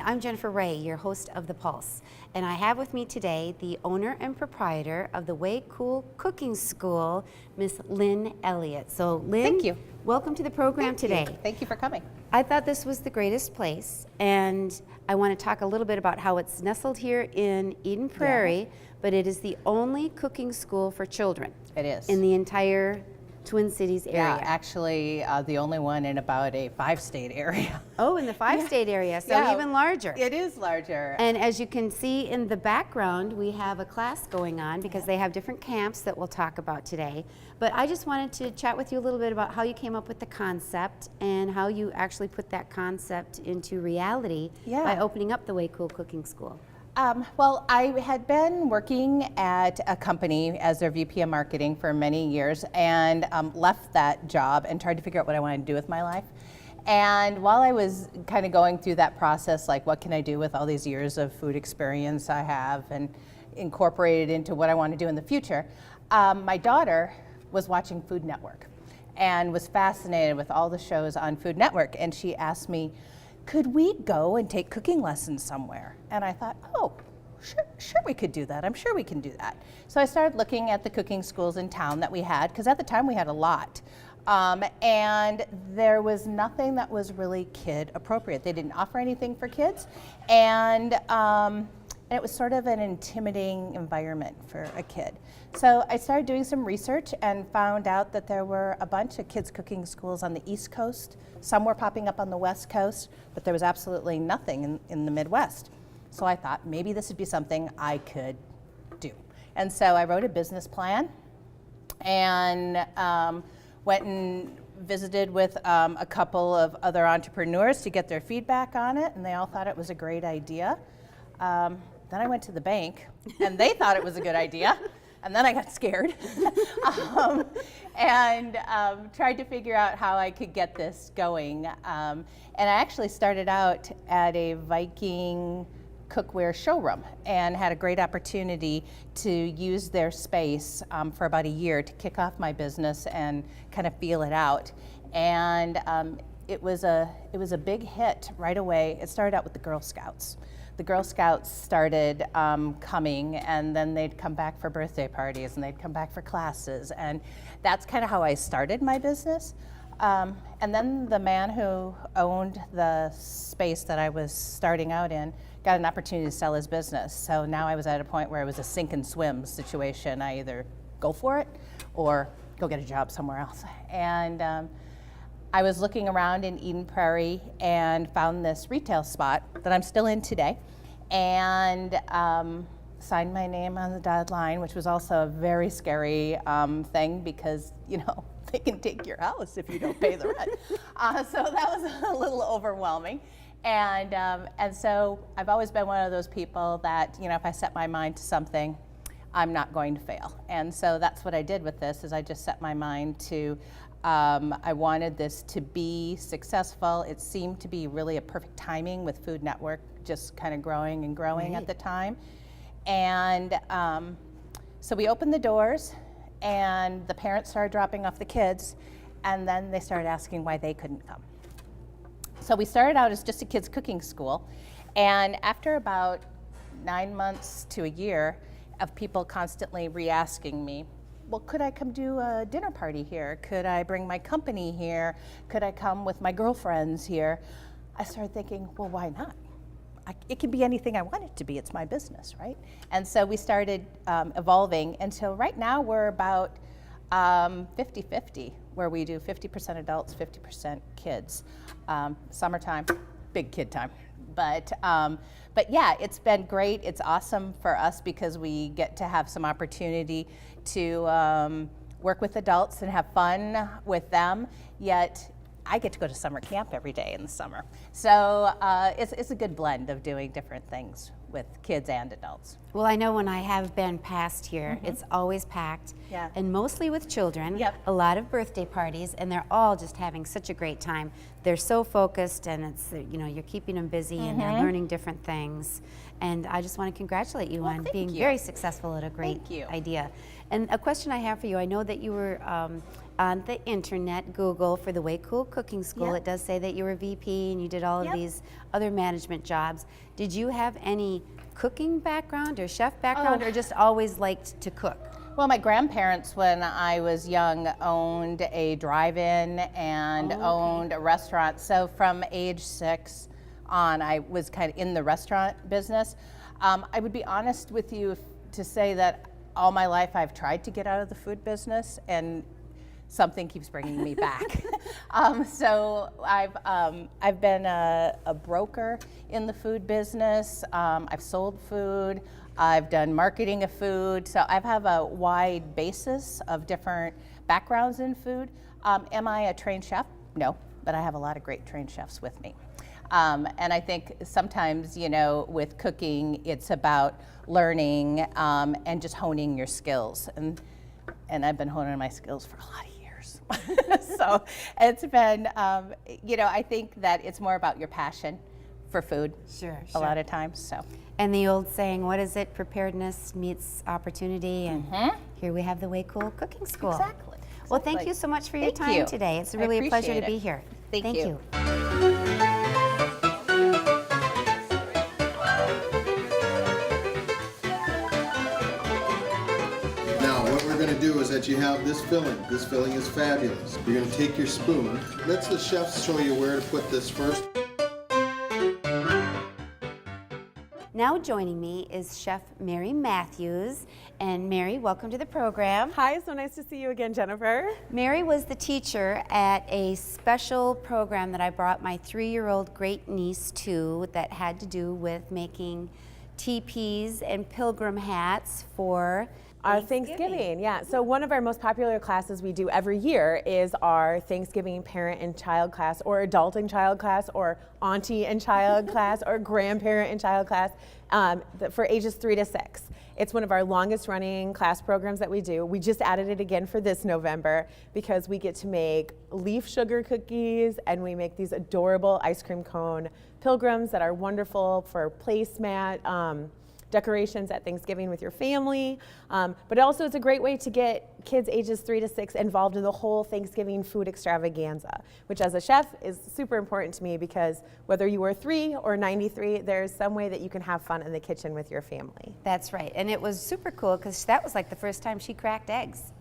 I'm Jennifer Ray, your host of The Pulse, and I have with me today the owner and proprietor of the Way Cool Cooking School, Miss Lynn Elliott. So Lynn, Thank you. Welcome to the program today. Thank you for coming. I thought this was the greatest place, and I want to talk a little bit about how it's nestled here in Eden Prairie, but it is the only cooking school for children. It is. In the entire Twin Cities area. Yeah, actually the only one in about a 5-state area. Oh, in the 5-state area, so Yeah. even larger. It is larger. And as you can see in the background, we have a class going on because they have different camps that we'll talk about today. But I just wanted to chat with you a little bit about how you came up with the concept and how you actually put that concept into reality by opening up the Way Cool Cooking School. Well, I had been working at a company as their VP of marketing for many years and left that job and tried to figure out what I wanted to do with my life. And while I was kind of going through that process, like what can I do with all these years of food experience I have and incorporate it into what I want to do in the future, my daughter was watching Food Network and was fascinated with all the shows on Food Network. And she asked me, could we go and take cooking lessons somewhere? And I thought, oh, sure we could do that. I'm sure we can do that. So I started looking at the cooking schools in town that we had, because at the time we had a lot. And there was nothing that was really kid appropriate. They didn't offer anything for kids. And it was sort of an intimidating environment for a kid. So I started doing some research and found out that there were a bunch of kids cooking schools on the East Coast. Some were popping up on the West Coast, but there was absolutely nothing in the Midwest. So I thought maybe this would be something I could do. And so I wrote a business plan and went and visited with a couple of other entrepreneurs to get their feedback on it, and they all thought it was a great idea. Then I went to the bank, and they thought it was a good idea, and then I got scared and tried to figure out how I could get this going. And I actually started out at a Viking cookware showroom and had a great opportunity to use their space for about a year to kick off my business and kind of feel it out. And it was a big hit right away. It started out with the Girl Scouts. The Girl Scouts started coming, and then they'd come back for birthday parties, and they'd come back for classes, and that's kind of how I started my business. And then the man who owned the space that I was starting out in got an opportunity to sell his business. So now I was at a point where it was a sink and swim situation. I either go for it or go get a job somewhere else. And I was looking around in Eden Prairie and found this retail spot that I'm still in today, and signed my name on the dotted line, which was also a very scary thing because, you know, they can take your house if you don't pay the rent. So that was a little overwhelming. And so I've always been one of those people that, you know, if I set my mind to something, I'm not going to fail. And so that's what I did with this, is I just set my mind to, I wanted this to be successful. It seemed to be really a perfect timing with Food Network just kind of growing and growing at the time. And so we opened the doors, and the parents started dropping off the kids, and then they started asking why they couldn't come. So we started out as just a kids cooking school, and after about 9 months to a year of people constantly re-asking me, well, could I come do a dinner party here? Could I bring my company here? Could I come with my girlfriends here? I started thinking, well, why not? It can be anything I want it to be. It's my business, right? And so we started evolving until right now we're about 50-50, where we do 50% adults, 50% kids. Summertime, big kid time. But yeah, it's been great. It's awesome for us because we get to have some opportunity to work with adults and have fun with them, yet I get to go to summer camp every day in the summer. So it's a good blend of doing different things with kids and adults. Well, I know when I have been past here, it's always packed, and mostly with children, a lot of birthday parties, and they're all just having such a great time. They're so focused, and it's, you know, you're keeping them busy and they're learning different things. And I just want to congratulate you Well, on thank being you. very successful at a great Thank you. idea. And a question I have for you, I know that you were on the internet, Google, for the Way Cool Cooking School. Yep. It does say that you were VP and you did all of Yep. these other management jobs. Did you have any cooking background or chef background, or just always liked to cook? Well, my grandparents, when I was young, owned a drive-in and owned a restaurant. So from age 6 on, I was kind of in the restaurant business. I would be honest with you to say that all my life I've tried to get out of the food business, and something keeps bringing me back. So I've been a broker in the food business. I've sold food. I've done marketing of food. So I have a wide basis of different backgrounds in food. Am I a trained chef? No, but I have a lot of great trained chefs with me. And I think sometimes, you know, with cooking, it's about learning and just honing your skills. And I've been honing my skills for a lot of years. So it's been, you know, I think that it's more about your passion for food Sure, a lot of times. So. And the old saying, what is it? Preparedness meets opportunity. And here we have the Way Cool Cooking School. Exactly. Well, thank Exactly. you so much for your Thank time you. today. It's I really a pleasure to appreciate be it. here. Thank you. Now, what we're going to do is that you have this filling. This filling is fabulous. You're going to take your spoon. Let the chefs show you where to put this first. Now joining me is Chef Mary Matthews. And Mary, welcome to the program. Hi, so nice to see you again, Jennifer. Mary was the teacher at a special program that I brought my 3-year-old great niece to that had to do with making teepees and pilgrim hats for Our Thanksgiving, yeah. So one of our most popular classes we do every year is our Thanksgiving parent and child class, or adult and child class, or auntie and child class, or grandparent and child class for ages 3 to 6. It's one of our longest running class programs that we do. We just added it again for this November because we get to make leaf sugar cookies, and we make these adorable ice cream cone pilgrims that are wonderful for placemat decorations at Thanksgiving with your family. But also it's a great way to get kids ages 3 to 6 involved in the whole Thanksgiving food extravaganza, which as a chef is super important to me because whether you are 3 or 93, there's some way that you can have fun in the kitchen with your family. That's right. And it was super cool because that was like the first time she cracked eggs.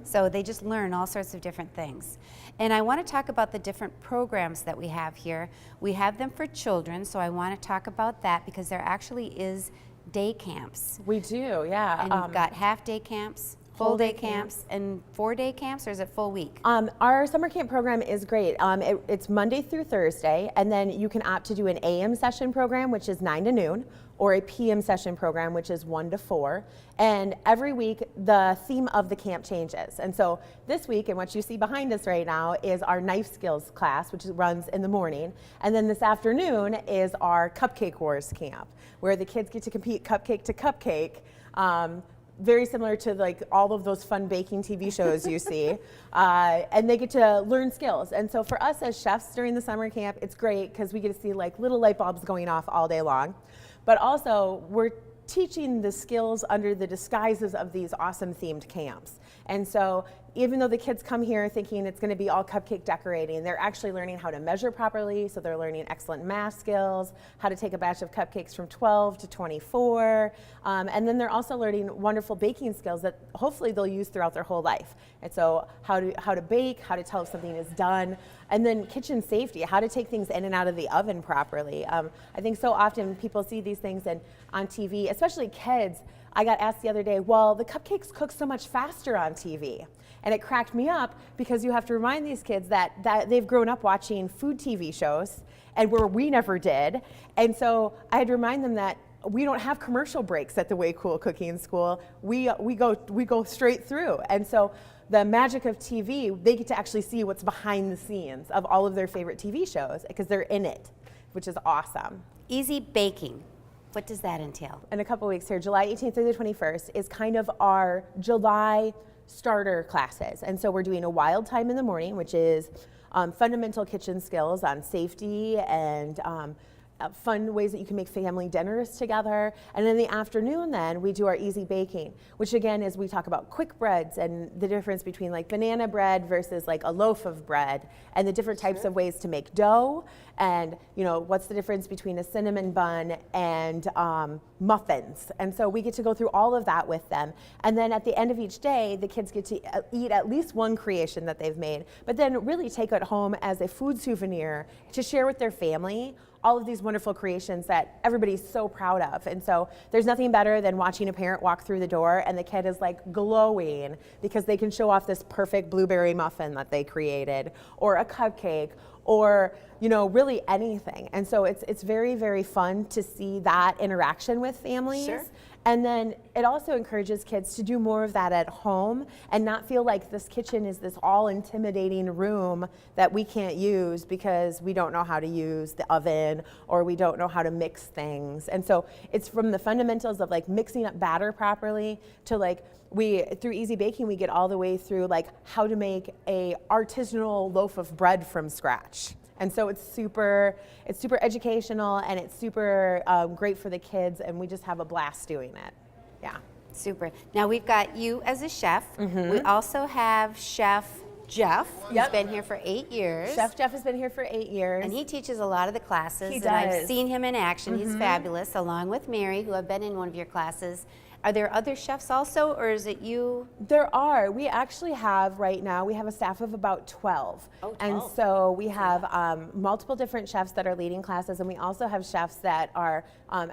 So they just learn all sorts of different things. And I want to talk about the different programs that we have here. We have them for children, so I want to talk about that because there actually is day camps. We do, yeah. And you've got half-day camps, full-day camps, and 4-day camps, or is it full week? Our summer camp program is great. It's Monday through Thursday, and then you can opt to do an AM session program, which is 9 to noon, or a PM session program, which is 1 to 4. And every week, the theme of the camp changes. And so this week, and what you see behind us right now, is our knife skills class, which runs in the morning. And then this afternoon is our Cupcake Wars camp, where the kids get to compete cupcake to cupcake. Very similar to like all of those fun baking TV shows you see. And they get to learn skills. And so for us as chefs during the summer camp, it's great because we get to see like little light bulbs going off all day long. But also we're teaching the skills under the disguises of these awesome themed camps. And so even though the kids come here thinking it's going to be all cupcake decorating, they're actually learning how to measure properly. So they're learning excellent math skills, how to take a batch of cupcakes from 12 to 24. And then they're also learning wonderful baking skills that hopefully they'll use throughout their whole life. And so how to bake, how to tell if something is done, and then kitchen safety, how to take things in and out of the oven properly. I think so often people see these things on TV, especially kids. I got asked the other day, well, the cupcakes cook so much faster on TV. And it cracked me up because you have to remind these kids that they've grown up watching food TV shows and where we never did. And so I had to remind them that we don't have commercial breaks at the Way Cool Cooking School. We go straight through. And so the magic of TV, they get to actually see what's behind the scenes of all of their favorite TV shows because they're in it, which is awesome. Easy baking. What does that entail? In a couple weeks here, July 18th through the 21st is kind of our July starter classes. And so we're doing a wild time in the morning, which is fundamental kitchen skills on safety and fun ways that you can make family dinners together. And in the afternoon then, we do our easy baking, which again is we talk about quick breads and the difference between like banana bread versus like a loaf of bread and the different types of ways to make dough and, you know, what's the difference between a cinnamon bun and muffins. And so we get to go through all of that with them. And then at the end of each day, the kids get to eat at least one creation that they've made, but then really take it home as a food souvenir to share with their family all of these wonderful creations that everybody's so proud of. And so there's nothing better than watching a parent walk through the door and the kid is like glowing because they can show off this perfect blueberry muffin that they created or a cupcake or, you know, really anything. And so it's very, very fun to see that interaction with families. Sure. And then it also encourages kids to do more of that at home and not feel like this kitchen is this all intimidating room that we can't use because we don't know how to use the oven or we don't know how to mix things. And so it's from the fundamentals of like mixing up batter properly to like through easy baking, we get all the way through like how to make a artisanal loaf of bread from scratch. And so it's super educational and it's super great for the kids, and we just have a blast doing it. Yeah. Super. Now we've got you as a chef. We also have Chef Jeff, who's been here for 8 years. Chef Jeff has been here for 8 years. And he teaches a lot of the classes. He and I've does. seen him in action. He's fabulous, along with Mary, who have been in one of your classes. Are there other chefs also, or is it you? There are. We actually have right now, we have a staff of about 12. Oh, 12. And so we have multiple different chefs that are leading classes, and we also have chefs that are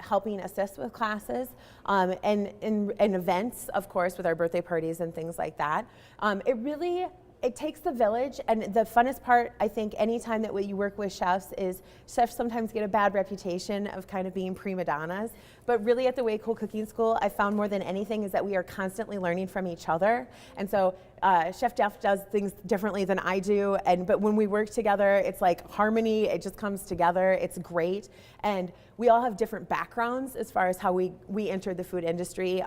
helping assist with classes and in events, of course, with our birthday parties and things like that. It takes the village, and the funnest part, I think, anytime that you work with chefs is chefs sometimes get a bad reputation of kind of being prima donnas, but really at the Way Cool Cooking School, I found more than anything is that we are constantly learning from each other. And so Chef Jeff does things differently than I do, but when we work together, it's like harmony, it just comes together, it's great. And we all have different backgrounds as far as how we entered the food industry.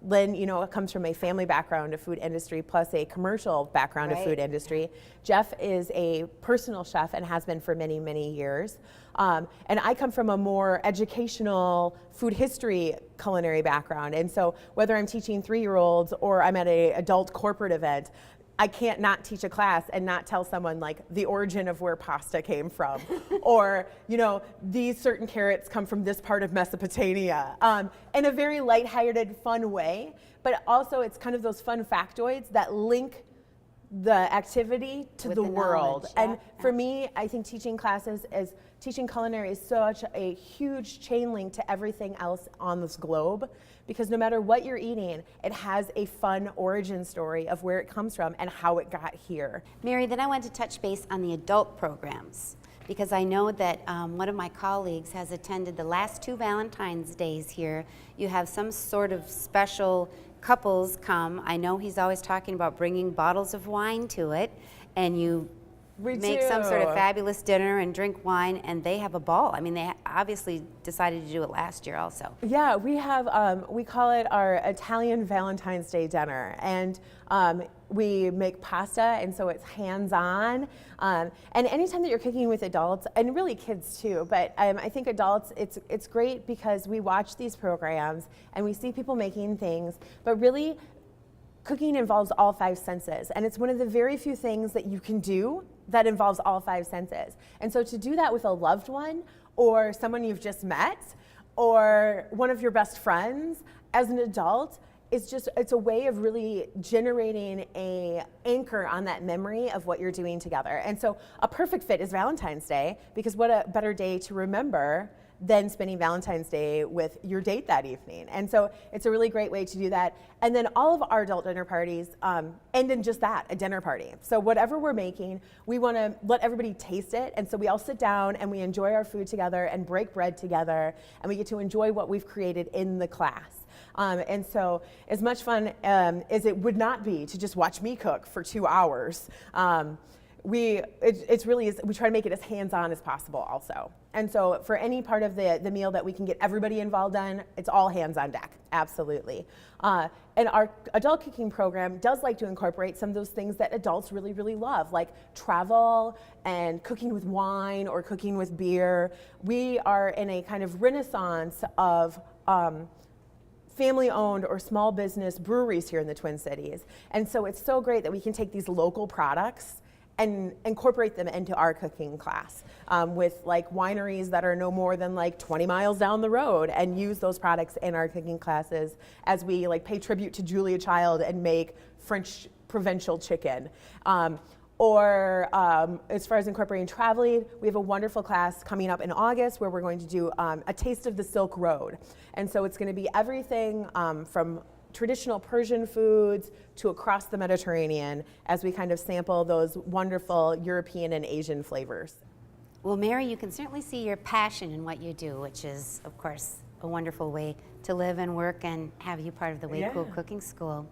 Lynn, you know, comes from a family background of food industry plus a commercial background of food industry. Jeff is a personal chef and has been for many, many years. And I come from a more educational food history culinary background. And so whether I'm teaching 3-year-olds or I'm at an adult corporate event, I can't not teach a class and not tell someone like the origin of where pasta came from, or, you know, these certain carrots come from this part of Mesopotamia, in a very lighthearted, fun way. But also it's kind of those fun factoids that link the activity to With the the world. knowledge, And yeah. for me, I think teaching culinary is such a huge chain link to everything else on this globe, because no matter what you're eating, it has a fun origin story of where it comes from and how it got here. Mary, then I want to touch base on the adult programs, because I know that one of my colleagues has attended the last 2 Valentine's Days here. You have some sort of special couples come. I know he's always talking about bringing bottles of wine to it, and you We make some sort of do. fabulous dinner and drink wine, and they have a ball. I mean, they obviously decided to do it last year also. Yeah, we have, we call it our Italian Valentine's Day dinner. And we make pasta, and so it's hands-on. And anytime that you're cooking with adults, and really kids too, but I think adults, it's great because we watch these programs and we see people making things, but really cooking involves all 5 senses. And it's one of the very few things that you can do that involves all 5 senses. And so to do that with a loved one or someone you've just met or one of your best friends as an adult, it's a way of really generating a anchor on that memory of what you're doing together. And so a perfect fit is Valentine's Day, because what a better day to remember than spending Valentine's Day with your date that evening. And so it's a really great way to do that. And then all of our adult dinner parties end in just that, a dinner party. So whatever we're making, we want to let everybody taste it. And so we all sit down and we enjoy our food together and break bread together, and we get to enjoy what we've created in the class. And so as much fun as it would not be to just watch me cook for 2 hours, it's really, we try to make it as hands-on as possible also. And so for any part of the meal that we can get everybody involved in, it's all hands on deck, absolutely. And our adult cooking program does like to incorporate some of those things that adults really, really love, like travel and cooking with wine or cooking with beer. We are in a kind of renaissance of family-owned or small business breweries here in the Twin Cities. And so it's so great that we can take these local products and incorporate them into our cooking class with like wineries that are no more than like 20 miles down the road, and use those products in our cooking classes as we like pay tribute to Julia Child and make French provincial chicken. As far as incorporating traveling, we have a wonderful class coming up in August where we're going to do a taste of the Silk Road. And so it's going to be everything from traditional Persian foods to across the Mediterranean as we kind of sample those wonderful European and Asian flavors. Well, Mary, you can certainly see your passion in what you do, which is, of course, a wonderful way to live and work and have you part of the Way Cool Cooking School.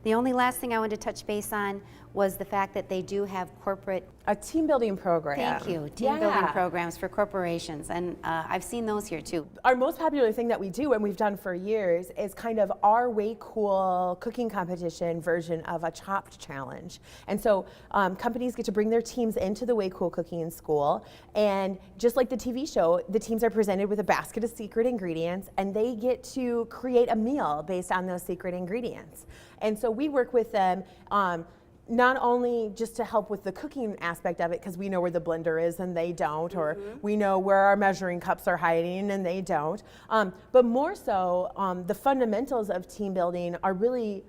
The only last thing I wanted to touch base on was the fact that they do have corporate. A team building program. Thank you. Team building programs for corporations, and I've seen those here too. Our most popular thing that we do, and we've done for years, is kind of our Way Cool cooking competition version of a Chopped challenge. And so companies get to bring their teams into the Way Cool Cooking School, and just like the TV show, the teams are presented with a basket of secret ingredients, and they get to create a meal based on those secret ingredients. And so we work with them not only just to help with the cooking aspect of it, because we know where the blender is and they don't, or we know where our measuring cups are hiding and they don't, but more so the fundamentals of team building are really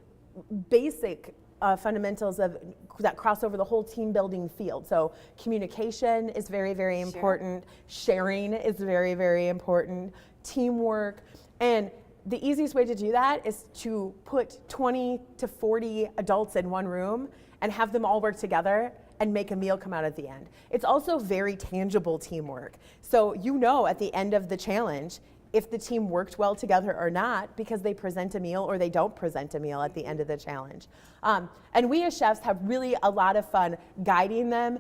basic fundamentals that cross over the whole team building field. So communication is very, very important. Sharing is very, very important. Teamwork. And the easiest way to do that is to put 20 to 40 adults in one room and have them all work together and make a meal come out at the end. It's also very tangible teamwork. So you know at the end of the challenge if the team worked well together or not, because they present a meal or they don't present a meal at the end of the challenge. And we as chefs have really a lot of fun guiding them.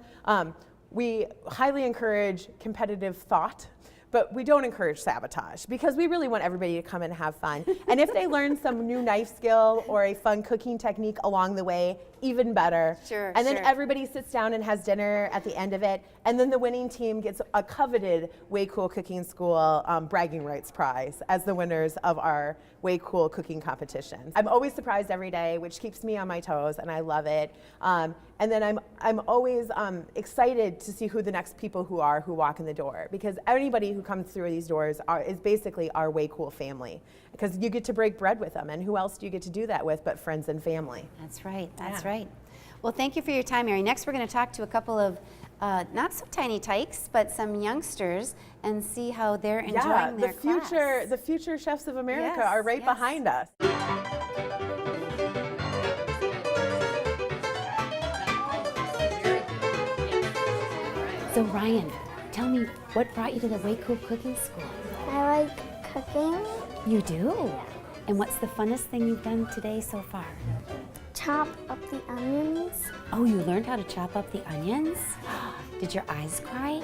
We highly encourage competitive thought, but we don't encourage sabotage, because we really want everybody to come and have fun. And if they learn some new knife skill or a fun cooking technique along the way, even better. Sure, and then sure. everybody sits down and has dinner at the end of it, and then the winning team gets a coveted Way Cool Cooking School bragging rights prize as the winners of our Way Cool cooking competition. I'm always surprised every day, which keeps me on my toes, and I love it. And then I'm always excited to see who the next people who walk in the door, because anybody who comes through these doors is basically our Way Cool family, because you get to break bread with them, and who else do you get to do that with but friends and family? That's right. That's right. Well, thank you for your time, Mary. Next, we're going to talk to a couple of not so tiny tykes, but some youngsters, and see how they're enjoying their class. The future chefs of America Yes, are right yes. behind us. So Ryan, tell me, what brought you to the Way Cool Cooking School? I like cooking. You do? And what's the funnest thing you've done today so far? Chop up the onions. Oh, you learned how to chop up the onions? Did your eyes cry?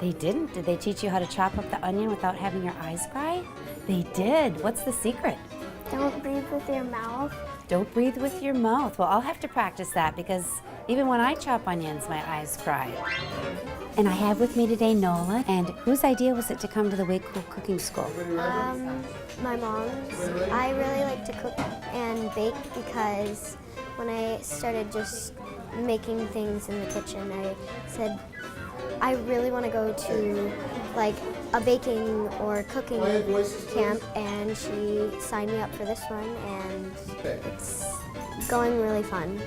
They didn't. Did they teach you how to chop up the onion without having your eyes cry? They did. What's the secret? Don't breathe with your mouth. Don't breathe with your mouth. Well, I'll have to practice that, because even when I chop onions, my eyes cry. And I have with me today Nola. And whose idea was it to come to the Way Cool Cooking School? My mom's. I really like to cook and bake, because when I started just making things in the kitchen, I said, I really want to go to like a baking or cooking camp, and she signed me up for this one, and it's going really fun.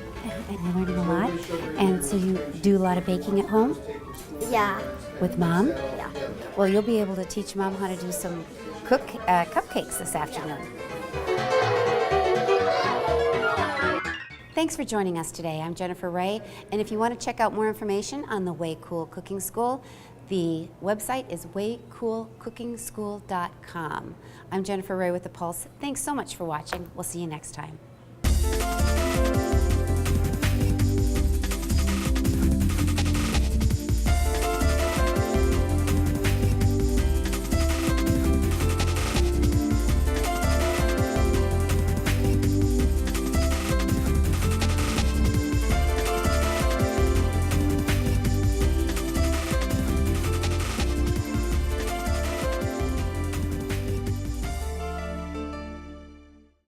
And you're learning a lot. And so you do a lot of baking at home Yeah, with Mom? yeah. Well, you'll be able to teach Mom how to do some cupcakes this afternoon. Thanks for joining us today. I'm Jennifer Ray, and if you want to check out more information on the Way Cool Cooking School, the website is waycoolcookingschool.com. I'm Jennifer Ray with The Pulse. Thanks so much for watching. We'll see you next time.